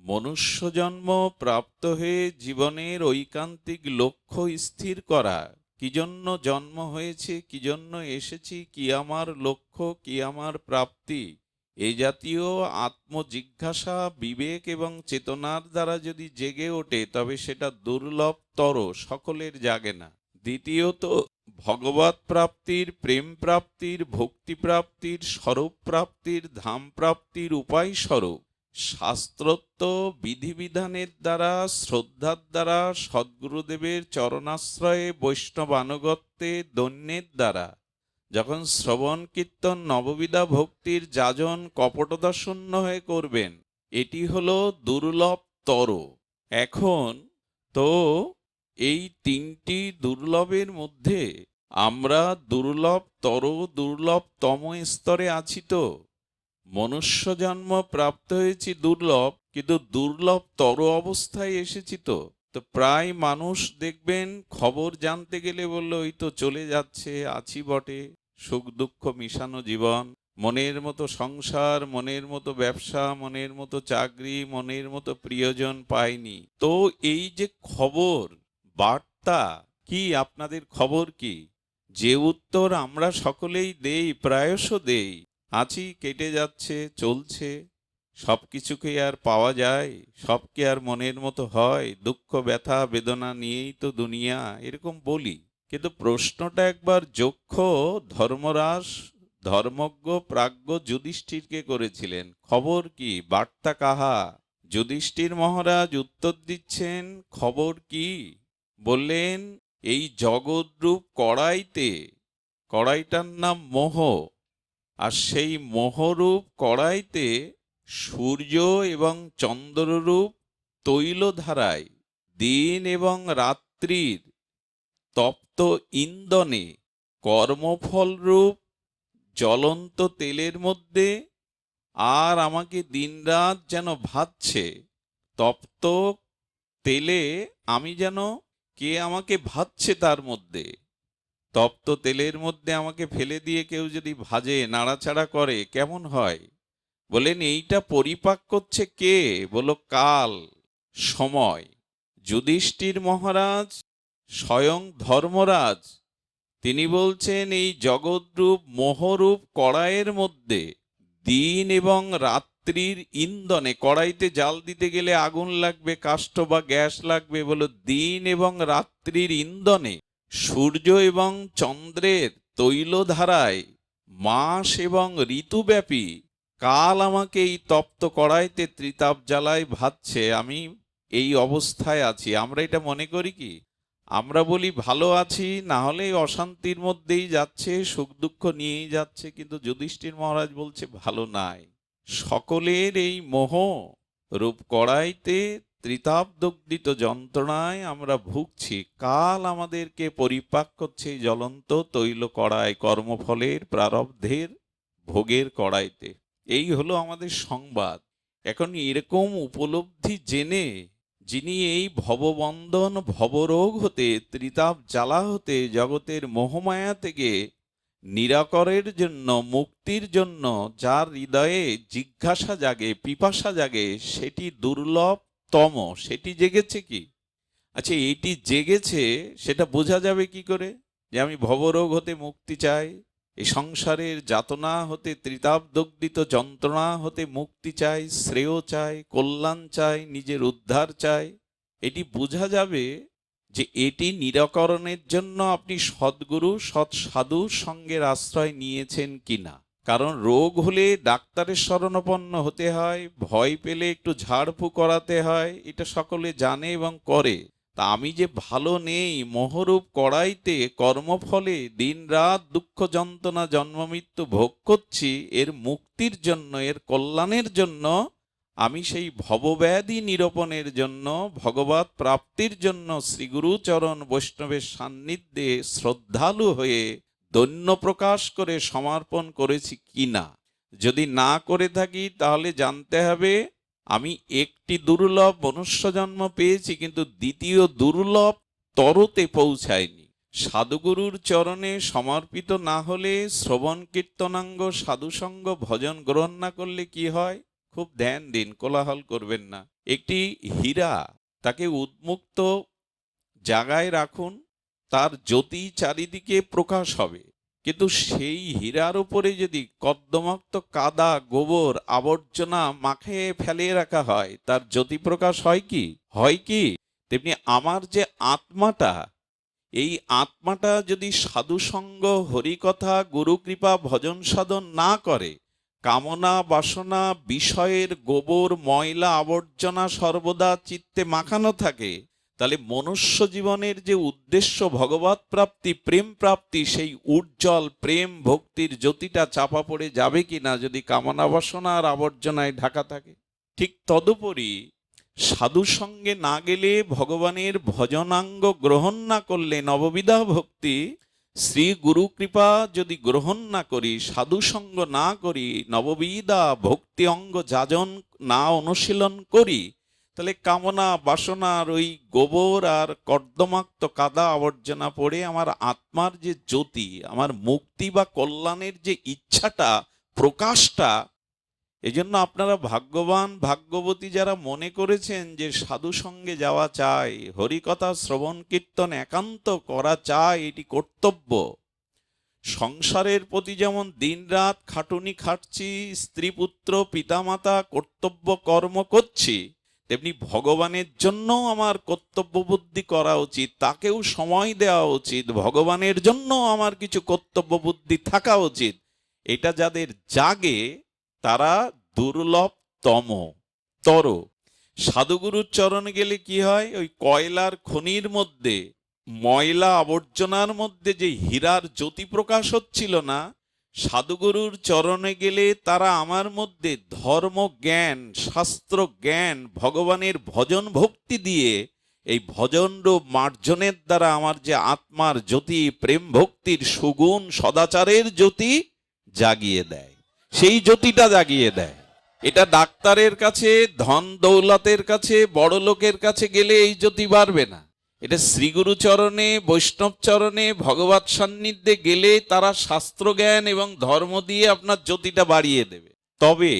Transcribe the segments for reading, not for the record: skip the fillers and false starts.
মনুষ্য জন্ম প্রাপ্ত হয়ে জীবনের ঐকান্তিক লক্ষ্য স্থির করা, কি জন্য জন্ম হয়েছে, কি জন্য এসেছি, কি আমার লক্ষ্য, কি আমার প্রাপ্তি, এই জাতীয় আত্মজিজ্ঞাসা বিবেক এবং চেতনার দ্বারা যদি জেগে ওঠে তবে সেটা দুর্লভতর, সকলের জাগে না। দ্বিতীয়ত, ভগবৎ প্রাপ্তির, প্রেম প্রাপ্তির, ভক্তি প্রাপ্তির, স্বরূপ প্রাপ্তির, ধাম প্রাপ্তির উপায় স্বরূপ শাস্ত্রোক্ত বিধিবিধানের দ্বারা, শ্রদ্ধার দ্বারা, সদ্গুরুদেবের চরণাশ্রয়ে, বৈষ্ণবানুগত্যে, দৈন্যের দ্বারা যখন শ্রবণ কীর্তন নববিধা ভক্তির যাজন কপটতা শূন্য হয়ে করবেন, এটি হলো দুর্লভতর। এখন তো এই তিনটি দুর্লভের মধ্যে আমরা দুর্লভতর, দুর্লভতম স্তরে আছি। তো মনুষ্য জন্ম প্রাপ্ত হয়েছি দুর্লভ, কিন্তু দুর্লভতর অবস্থায় এসেছি। তো তো প্রায় মানুষ দেখবেন খবর জানতে গেলে বললো ওই তো চলে যাচ্ছে, আছি বটে, সুখ দুঃখ মিশানো জীবন, মনের মতো সংসার, মনের মতো ব্যবসা, মনের মতো চাকরি, মনের মতো প্রিয়জন পাইনি। তো এই যে খবর বার্তা, কি আপনাদের খবর কি? যে উত্তর আমরা সকলেই দেই, প্রায়শ দেই, আছি, কেটে যাচ্ছে, চলছে, সবকিছুকে আর পাওয়া যায়, সবকে আর মনের মতো হয়, দুঃখ ব্যথা বেদনা নিয়েই তো দুনিয়া, এরকম বলি। কিন্তু প্রশ্নটা একবার যক্ষ ধর্মরাজ ধর্মজ্ঞ প্রাজ্ঞ যুধিষ্ঠিরকে করেছিলেন, খবর কি, বার্তা কাহা? যুধিষ্ঠির মহারাজ উত্তর দিচ্ছেন, খবর কি? বললেন, এই জগৎরূপ কড়াইতে, কড়াইটার নাম মোহ, আর সেই মোহরূপ কড়াইতে সূর্য এবং চন্দ্ররূপ তৈলধারায়, দিন এবং রাত্রির তপ্ত ইন্ধনে, কর্মফলরূপ জ্বলন্ত তেলের মধ্যে, আর আমাকে দিনরাত যেন ভাজছে তপ্ত তেলে, আমি যেন, কে আমাকে ভাজছে তার মধ্যে, তপ্ত তেলের মধ্যে আমাকে ফেলে দিয়ে কেউ যদি ভাজে, নাড়াচাড়া করে, কেমন হয়? বলেন, এইটা পরিপাক করছে কে? বলো, কাল, সময়। যুধিষ্ঠির মহারাজ স্বয়ং ধর্মরাজ, তিনি বলছেন এই জগৎরূপ মোহরূপ কড়াইয়ের মধ্যে দিন এবং রাত্রির ইন্ধনে, কড়াইতে জাল দিতে গেলে আগুন লাগবে, কাষ্ঠ বা গ্যাস লাগবে, বলো দিন এবং রাত্রির ইন্ধনে, সূর্য এবং চন্দ্রের তৈলধারায়, মাস এবং ঋতুব্যাপী কাল আমাকে এই তপ্ত কড়াইতে ত্রিতাপ জ্বালায় ভাজছে, আমি এই অবস্থায় আছি। আমরা এটা মনে করি কি? আমরা বলি ভালো আছি, না হলে অশান্তির মধ্যেই যাচ্ছে, সুখ দুঃখ নিয়েই যাচ্ছে। কিন্তু যুধিষ্ঠির মহারাজ বলছে ভালো নাই, সকলের এই মোহ রূপ কড়াইতে ত্রিতাপদগ্ধিত যন্ত্রণায় আমরা ভুগছি, কাল আমাদেরকে পরিপাক করছে জ্বলন্ত তৈল কড়াই, কর্মফলের প্রারব্ধের ভোগের কড়াইতে। এই হলো আমাদের সংবাদ। এখন এরকম উপলব্ধি জেনে যিনি এই ভববন্ধন ভবরোগ হতে, ত্রিতাপ জ্বালা হতে, জগতের মোহমায়া থেকে নিরাকরের জন্য, মুক্তির জন্য যার হৃদয়ে জিজ্ঞাসা জাগে, পিপাসা জাগে, সেটি দুর্লভতম, সেটি জেগেছে কি? আচ্ছা, এইটি জেগেছে সেটা বোঝা যাবে কি করে? যে আমি ভবরোগ হতে মুক্তি চাই, এই সংসারের যাতনা হতে, ত্রিতাপদগ্ধিত যন্ত্রণা হতে মুক্তি চাই, শ্রেয় চাই, কল্যাণ চাই, নিজের উদ্ধার চাই, এটি বোঝা যাবে যে এটি নিরাকরণের জন্য আপনি সদ্গুরু সৎ সাধুর সঙ্গের আশ্রয় নিয়েছেন কিনা। কারণ রোগ হলে ডাক্তারের শরণাপন্ন হতে হয়, ভয় পেলে একটু ঝাড়ফুঁক করাতে হয়, এটা সকলে জানে এবং করে। তা আমি যে ভালো নেই, মোহরূপ কড়াইতে কর্মফলে দিন রাত দুঃখ যন্ত্রণা জন্ম মৃত্যু ভোগ করছি, এর মুক্তির জন্য, এর কল্যাণের জন্য, আমি সেই ভবব্যাধি নিরূপণের জন্য, ভগবৎ প্রাপ্তির জন্য শ্রীগুরু চরণ বৈষ্ণবের সান্নিধ্যে শ্রদ্ধালু হয়ে দৈন্য প্রকাশ করে সমর্পণ করেছি কিনা। যদি না করে থাকি তাহলে জানতে হবে আমি একটি দুর্লভ মনুষ্য জন্ম পেয়েছি, কিন্তু দ্বিতীয় দুর্লভ তরতে পৌঁছায়নি। সাধুগুরুর চরণে সমর্পিত না হলে, শ্রবণ কীর্তনাঙ্গ সাধুসঙ্গ ভজন গ্রহণ না করলে কি হয়? খুব ধ্যান দিন, কোলাহল করবেন না। একটি হীরা, তাকে উন্মুক্ত জায়গায় রাখুন, তার জ্যোতি চারিদিকে প্রকাশ হবে। কিন্তু সেই হীরার উপরে যদি কর্দমাক্ত কাদা, গোবর, আবর্জনা মাখিয়ে ফেলিয়ে রাখা হয়, তার জ্যোতি প্রকাশ হয় কি? হয় কি? তেমনি আমার যে আত্মাটা, এই আত্মাটা যদি সাধুসঙ্গ, হরিকথা, গুরুকৃপা, ভজন সাধন না করে, কামনা বাসনা বিষয়ের গোবর, ময়লা, আবর্জনা সর্বদা চিত্তে মাখানো থাকে, তাহলে মনুষ্য জীবনের যে উদ্দেশ্য ভগবৎ প্রাপ্তি, প্রেম প্রাপ্তি, সেই উজ্জ্বল প্রেম ভক্তির জ্যোতিটা চাপা পড়ে যাবে কিনা যদি কামনা বাসনা আর আবর্জনায় ঢাকা থাকে। ঠিক তদুপরি সাধু সঙ্গে না গেলে, ভগবানের ভজনাঙ্গ গ্রহণ না করলে, নববিধা ভক্তি শ্রী গুরু কৃপা যদি গ্রহণ না করি, সাধু সঙ্গ না করি, নববিধা ভক্তি অঙ্গ যাজন না অনুশীলন করি, তাহলে কামনা বাসনার ওই গোবর আর কর্দমাক্ত কাদা আবর্জনা পড়ে আমার আত্মার যে জ্যোতি, আমার মুক্তি বা কল্যাণের যে ইচ্ছাটা, প্রকাশটা, এজন্য আপনারা ভাগ্যবান, ভাগ্যবতী যারা মনে করেছেন যে সাধু সঙ্গে যাওয়া চাই, হরিকথা শ্রবণ কীর্তন একান্ত করা চাই, এটি কর্তব্য। সংসারের প্রতি যেমন দিনরাত খাটুনি খাটছি, স্ত্রী পুত্র পিতামাতা কর্তব্য কর্ম করছি, তেমনি ভগবানের জন্য আমার কর্তব্য বুদ্ধি করা উচিত, তাকেও সময় দেওয়া উচিত, ভগবানের জন্য আমার কিছু কর্তব্য বুদ্ধি থাকা উচিত। এটা যাদের জাগে তারা দুর্লভতম তর। সাধুগুরুর চরণে গেলে কি হয়? ওই কয়লার খনির মধ্যে, ময়লা আবর্জনার মধ্যে যে হীরার জ্যোতি প্রকাশ হচ্ছিল না, সাধুগুরুর চরণে গেলে তারা আমার মধ্যে ধর্ম জ্ঞান, শাস্ত্র জ্ঞান, ভগবানের ভজন ভক্তি দিয়ে, এই ভজন রূপ মার্জনের দ্বারা আমার যে আত্মার জ্যোতি, প্রেম ভক্তির সুগুণ সদাচারের জ্যোতি জাগিয়ে দেয়, সেই জ্যোতিটা জাগিয়ে দেয়। এটা ডাক্তারের কাছে, ধন দৌলতের কাছে, বড় লোকের কাছে গেলে এই জ্যোতি বাড়বে না। এটা শ্রীগুরু চরণে, বৈষ্ণব চরণে, ভগবৎ সান্নিধ্যে গেলে তারা শাস্ত্র জ্ঞান এবং ধর্ম দিয়ে আপনার জ্যোতিটা বাড়িয়ে দেবে। তবে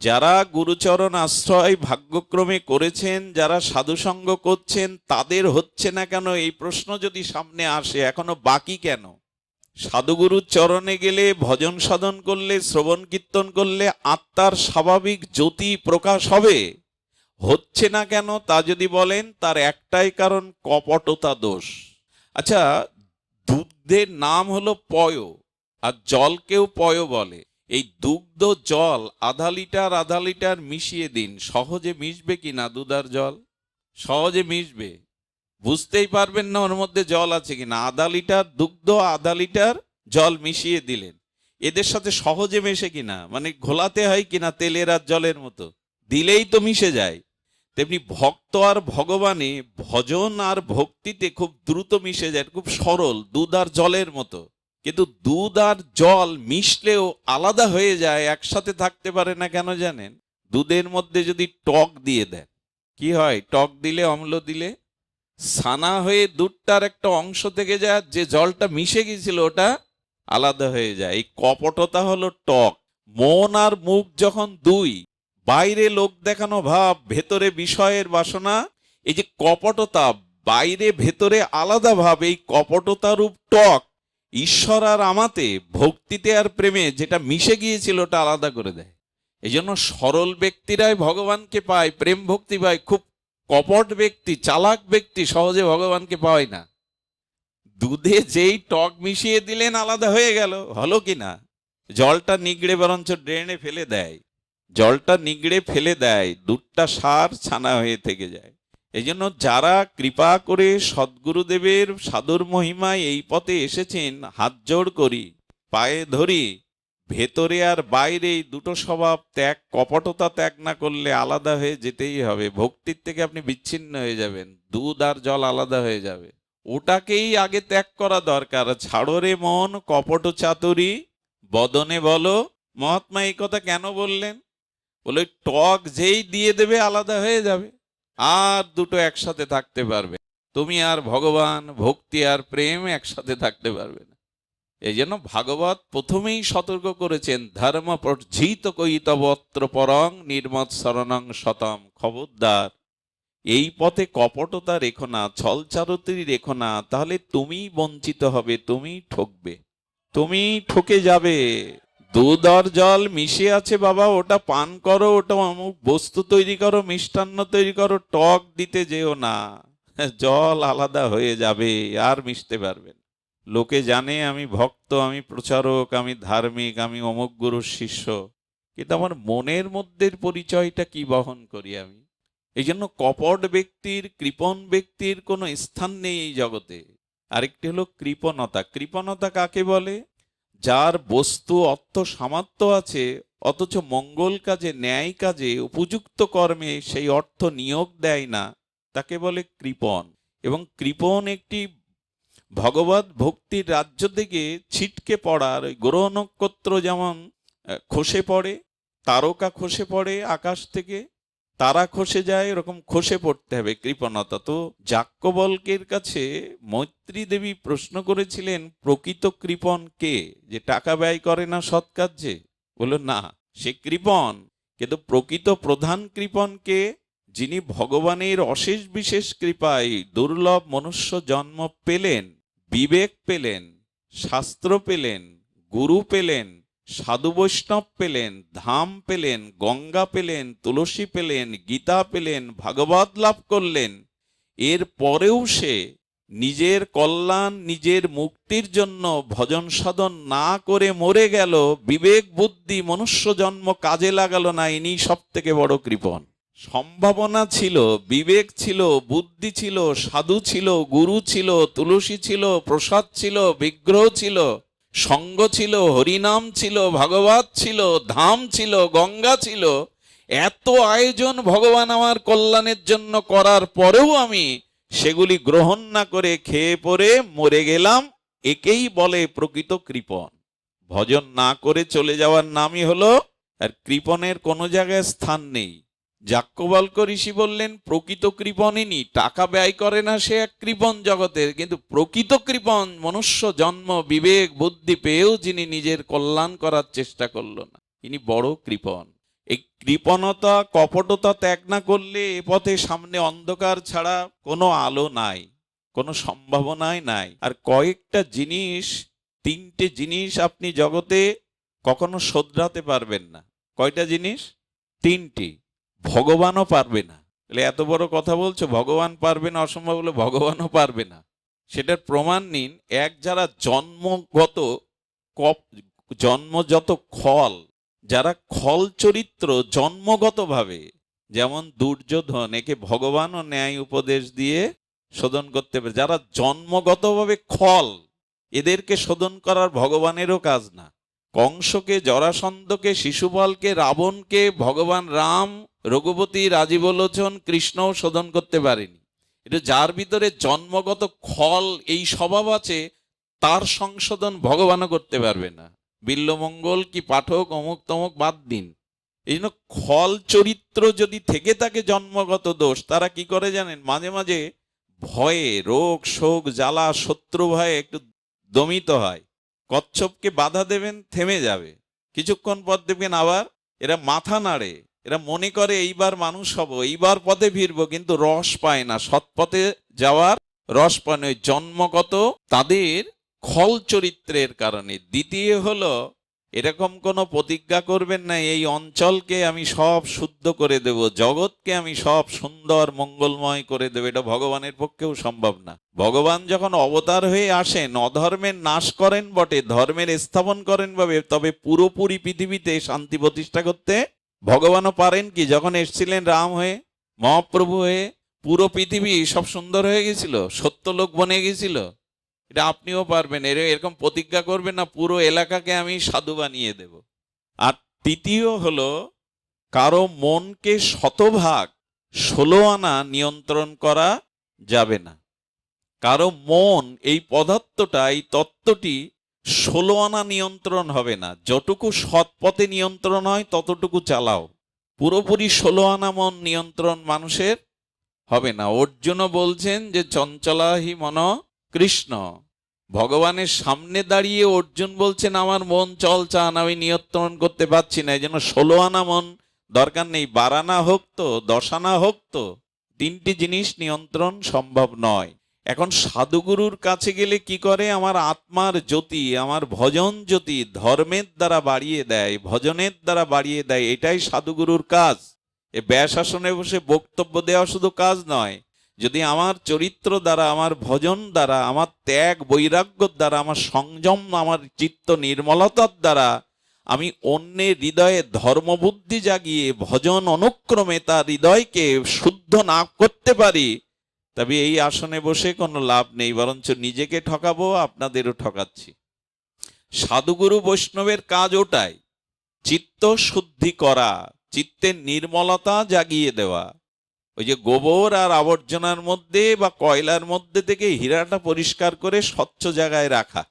যারা গুরুচরণ আশ্রয় ভাগ্যক্রমে করেছেন, যারা সাধুসঙ্গ করছেন, তাদের হচ্ছে না কেন, এই প্রশ্ন যদি সামনে আসে, এখনো বাকি কেন? সাধুগুরুর চরণে গেলে, ভজন সাধন করলে, শ্রবণ কীর্তন করলে আত্মার স্বাভাবিক জ্যোতি প্রকাশ হবে, হচ্ছে না কেন তা যদি বলেন, তার একটাই কারণ, কপটতা দোষ। আচ্ছা, দুগ্ধের নাম হলো পয়, আর জলকেও পয় বলে। এই দুগ্ধ জল আধা লিটার মিশিয়ে দিন, সহজে মিশবে কিনা দুধ আর জল? সহজে মিশবে, বুঝতেই পারবেন না ওর মধ্যে জল আছে কিনা। আধা লিটার দুগ্ধ, আধা লিটার জল মিশিয়ে দিলেন, এদের সাথে সহজে মেশে কিনা, মানে ঘোলাতে হয় কিনা তেলের আর জলের মতো, দিলেই তো মিশে যায়। তেমনি ভক্ত আর ভগবানে, ভজন আর ভক্তিতে খুব দ্রুত মিশে যায়, খুব সরল, দুধ আর জলের মতো। কিন্তু দুধ আর জল মিশলেও আলাদা হয়ে যায়, একসাথে থাকতে পারে না। কেন জানেন? দুধের মধ্যে যদি টক দিয়ে দেন, কি হয়? টক দিলে, অম্ল দিলে ছানা হয়ে দুধটার একটা অংশ থেকে যায়, যে জলটা মিশে গেছিল ওটা আলাদা হয়ে যায়। এই কপটতা হলো টক। মন আর মুখ যখন দুই, বাইরে লোক দেখানো ভাব, ভেতরে বিষয়ের বাসনা, এই যে কপটতা, বাইরে ভেতরে আলাদা ভাব, এই কপটতা রূপ টক ঈশ্বর আর আমাতে, ভক্তিতে আর প্রেমে যেটা মিশে গিয়েছিল ওটা আলাদা করে দেয়। এই জন্য সরল ব্যক্তিরাই ভগবানকে পায়, প্রেম ভক্তি পায়। খুব কপট ব্যক্তি, চালাক ব্যক্তি সহজে ভগবানকে পায় না। দুধে যেই টক মিশিয়ে দিলেন আলাদা হয়ে গেল, হলো কিনা? জলটা নিগড়ে বরঞ্চ ড্রেনে ফেলে দেয়, জলটা নিগড়ে ফেলে দেয়, দুধটা সার ছানা হয়ে থেকে যায়। এই জন্য যারা কৃপা করে সদ্গুরুদেবের সাধুর মহিমায় এই পথে এসেছেন, হাত জোড় করি, পায়ে ধরি, ভেতরে আর বাইরে এই দুটো স্বভাব ত্যাগ, কপটতা ত্যাগ না করলে আলাদা হয়ে যেতেই হবে। ভক্তির থেকে আপনি বিচ্ছিন্ন হয়ে যাবেন, দুধ আর জল আলাদা হয়ে যাবে। ওটাকেই আগে ত্যাগ করা দরকার। ছাড়ো রে মন কপট চাতুরি, বদনে বলো। মহাত্মা এই কথা কেন বললেন? বলে টক যেই দিয়ে দেবে আলাদা হয়ে যাবে, আর দুটো একসাথে থাকতে পারবে। তুমি আর ভগবান, ভক্তি আর প্রেম একসাথে থাকতে পারবে না। এই জন্য ভাগবত প্রথমেই সতর্ক করেছেন, ধর্ম প্রজ্জিত কৈতবত্র পরং নির্মৎ শরণং শতম। খবরদার, এই পথে কপটতা রেখো না, ছলচারতি রেখো না, তাহলে তুমি বঞ্চিত হবে, তুমি ঠকবে, তুমি ঠকে যাবে। দুধ আর জল মিশে আছে বাবা, ওটা পান করো, ওটা অমুক বস্তু তৈরি করো, মিষ্টান্ন তৈরি করো, টক দিতে যেও না, জল আলাদা হয়ে যাবে, আর মিশতে পারবেন। লোকে জানে আমি ভক্ত, আমি প্রচারক, আমি ধার্মিক, আমি অমুক গুরুর শিষ্য, কিন্তু আমার মনের মধ্যে পরিচয়টা কি বহন করি আমি? এই জন্য কপট ব্যক্তির, কৃপণ ব্যক্তির কোনো স্থান নেই এই জগতে। আরেকটি হলো কৃপণতা। কৃপণতা কাকে বলে? যার বস্তু অর্থ সামর্থ্য আছে, অথচ মঙ্গল কাজে, ন্যায় কাজে, উপযুক্ত কর্মে সেই অর্থ নিয়োগ দেয় না, তাকে বলে কৃপণ। এবং কৃপণ একটি ভগবত ভক্তির রাজ্য থেকে ছিটকে পড়ার, ওই গ্রহ নক্ষত্র যেমন খসে পড়ে, তারকা খসে পড়ে আকাশ থেকে, তারা খসে যায়, এরকম খসে পড়তে হবে কৃপণতা। তো যাজ্ঞবল্ক্যের কাছে মৈত্রী দেবী প্রশ্ন করেছিলেন, প্রকৃত কৃপণ কে? যে টাকা ব্যয় করে না সৎ কার্যে? বলল না, সে কৃপণ। কিন্তু প্রকৃত প্রধান কৃপণ কে? যিনি ভগবানের অশেষ বিশেষ কৃপায় দুর্লভ মনুষ্য জন্ম পেলেন, বিবেক পেলেন, শাস্ত্র পেলেন, গুরু পেলেন, সাধু বৈষ্ণব পেলেন, ধাম পেলেন, গঙ্গা পেলেন, তুলসী পেলেন, গীতা পেলেন, ভাগবত লাভ করলেন। এর পরেও সে নিজের কল্যাণ, নিজের মুক্তির জন্য ভজন সাধন না করে মরে গেল, বিবেক বুদ্ধি মনুষ্য জন্ম কাজে লাগালো না, ইনি সব থেকে বড় কৃপণ। সম্ভাবনা ছিল, বিবেক ছিল, বুদ্ধি ছিল, সাধু ছিল, গুরু ছিল, তুলসী ছিল, প্রসাদ ছিল, বিগ্রহ ছিল, সঙ্গ ছিল, হরিনাম ছিল, ভাগবত ছিল, ধাম ছিল, গঙ্গা ছিল, এত আয়োজন ভগবান আমার কল্যাণের জন্য করার পরেও আমি সেগুলি গ্রহণ না করে খেয়ে পরে মরে গেলাম, একেই বলে প্রকৃত কৃপণ। ভজন না করে চলে যাওয়ার নামই হলো, আর কৃপণের কোনো জায়গায় স্থান নেই। যাজ্ঞবল্ক্য ঋষি বললেন, প্রকৃত কৃপণিনী টাকা ব্যয় করে না, সে এক কৃপণ জগতের, কিন্তু প্রকৃত কৃপণ মনুষ্য জন্ম বিবেক বুদ্ধি পেয়েও যিনি নিজের কল্যাণ করার চেষ্টা করল না, ইনি বড় কৃপণ। এই কৃপণতা, কপটতা ত্যাগ না করলে এ পথে সামনে অন্ধকার ছাড়া কোনো আলো নাই, কোনো সম্ভাবনাই নাই। আর কয়েকটা জিনিস, তিনটে জিনিস আপনি জগতে কখনো শোধরাতে পারবেন না। কয়টা জিনিস? তিনটি। ভগবানও পারবে না। এত বড় কথা বলছো, ভগবান পারবে না, অসম্ভব হলে ভগবানও পারবে না। সেটার প্রমাণ নিন। এক, যারা জন্মগত খল, যারা খল চরিত্র জন্মগতভাবে, যেমন দুর্যোধন, একে ভগবানও ন্যায় উপদেশ দিয়ে শোধন করতে পারে। যারা জন্মগতভাবে খল, এদেরকে শোধন করার ভগবানেরও কাজ না। কংসকে, জরাসন্ধকে, শিশুপালকে, রাবণকে ভগবান রাম, রঘুপতি, রাজীবলোচন, কৃষ্ণও শোধন করতে পারেনি। এটা যার ভিতরে জন্মগত খল, এই স্বভাব আছে, তার সংশোধন ভগবানও করতে পারবে না। বিল্বমঙ্গল কি পাঠক অমুক তমুক বাদ দিন। এই জন্য খল চরিত্র যদি থেকে থাকে, জন্মগত দোষ, তারা কি করে জানেন? মাঝে মাঝে ভয়ে, রোগ শোক জ্বালা শত্রু ভয়ে একটু দমিত হয়। কচ্ছপকে বাধা দেবেন, থেমে যাবে, কিছুক্ষণ পর দেখবেন আবার এরা মাথা নাড়ে, এরা মনে করে এইবার মানুষ হব, এইবার পথে ফিরবো, কিন্তু রস পায় না, সৎ পথে যাওয়ার রস পায় না, জন্মগত তাদের খল চরিত্রের কারণে। দ্বিতীয় হলো, এরকম কোনো প্রতিজ্ঞা করবেন না এই অঞ্চলকে আমি সব শুদ্ধ করে দেব, জগৎকে আমি সব সুন্দর মঙ্গলময় করে দেব, এটা ভগবানের পক্ষেও সম্ভব না। ভগবান যখন অবতার হয়ে আসেন, অধর্মের নাশ করেন বটে, ধর্মের স্থাপন করেন ভাবে, তবে পুরোপুরি পৃথিবীতে শান্তি প্রতিষ্ঠা করতে ভগবানও পারেন কি? যখন এসেছিলেন রাম হয়ে, মহাপ্রভু হয়ে, পুরো পৃথিবী সব সুন্দর হয়ে গেছিল, সত্যলোক বনে গেছিল। এটা আপনিও পারবেন। এরকম প্রতিজ্ঞা করবেন না, পুরো এলাকাকে আমি সাধু বানিয়ে দেব। আর তৃতীয় হলো, কারো মনকে শতভাগ 16 আনা নিয়ন্ত্রণ করা যাবে না। কারো মন, এই পদার্থটা, এই তত্ত্বটি 16 আনা নিয়ন্ত্রণ হবে না। যতটুকু সৎ পথে নিয়ন্ত্রণ হয় ততটুকু চালাও, পুরোপুরি 16 আনা মন নিয়ন্ত্রণ মানুষের হবে না। অর্জুন বলছেন যে চঞ্চলাহি মন কৃষ্ণ, ভগবানের সামনে দাঁড়িয়ে অর্জুন বলছেন আমার মন চল চান আমি নিয়ন্ত্রণ করতে পারছি না, এই জন্য 16 আনা মন দরকার নেই, 12 আনা হোক তো 10 আনা হোক তো, 3টি জিনিস নিয়ন্ত্রণ সম্ভব নয়। এখন সাধুগুরুর কাছে গেলে কি করে, আমার আত্মার জ্যোতি, আমার ভজন জ্যোতি ধর্মের দ্বারা বাড়িয়ে দেয়, ভজনের দ্বারা বাড়িয়ে দেয়, এটাই সাধুগুরুর কাজ। এ ব্যাসাসনে বসে বক্তব্য দেওয়া শুধু কাজ নয়, যদি আমার চরিত্র দ্বারা, আমার ভজন দ্বারা, আমার ত্যাগ বৈরাগ্যর দ্বারা, আমার সংযম, আমার চিত্ত নির্মলতার দ্বারা আমি অন্যের হৃদয়ে ধর্মবুদ্ধি জাগিয়ে ভজন অনুক্রমে তার হৃদয়কে শুদ্ধ না করতে পারি, তবে এই আসনে বসে কোনো লাভ নেই, বরঞ্চ নিজেকে ঠকাবো, আপনাদেরও ঠকাচ্ছি। সাধুগুরু বৈষ্ণবের কাজ ওটাই, চিত্ত শুদ্ধি করা, চিত্তের নির্মলতা জাগিয়ে দেওয়া। ওই যে গোবর আর আবর্জনার মধ্যে বা কয়লার মধ্যে থেকে হীরাটা পরিষ্কার করে স্বচ্ছ জায়গায় রাখা।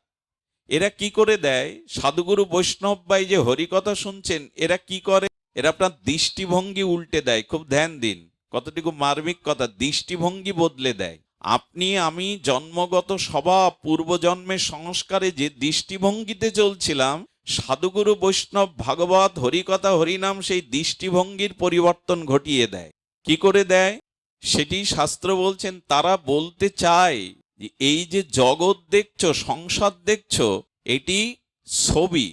এরা কি করে দেয়, সাধুগুরু বৈষ্ণব বা এই যে হরিকথা শুনছেন, এরা কি করে, এরা আপনার দৃষ্টিভঙ্গি উল্টে দেয়। খুব ধ্যান দিন, কতটুকু মার্মিক কথা, দৃষ্টিভঙ্গি বদলে দেয়। আপনি আমি জন্মগত স্বভাব পূর্বজন্মের সংস্কারে যে দৃষ্টিভঙ্গিতে চলছিলাম, সাধুগুরু বৈষ্ণব ভাগবত হরিকথা হরিনাম সেই দৃষ্টিভঙ্গির পরিবর্তন ঘটিয়ে দেয়। কি করে দেয় সেটি শাস্ত্র বলছেন। তারা বলতে চায় যে এই যে জগৎ দেখছো, সংসার দেখছো, এটি ছবি,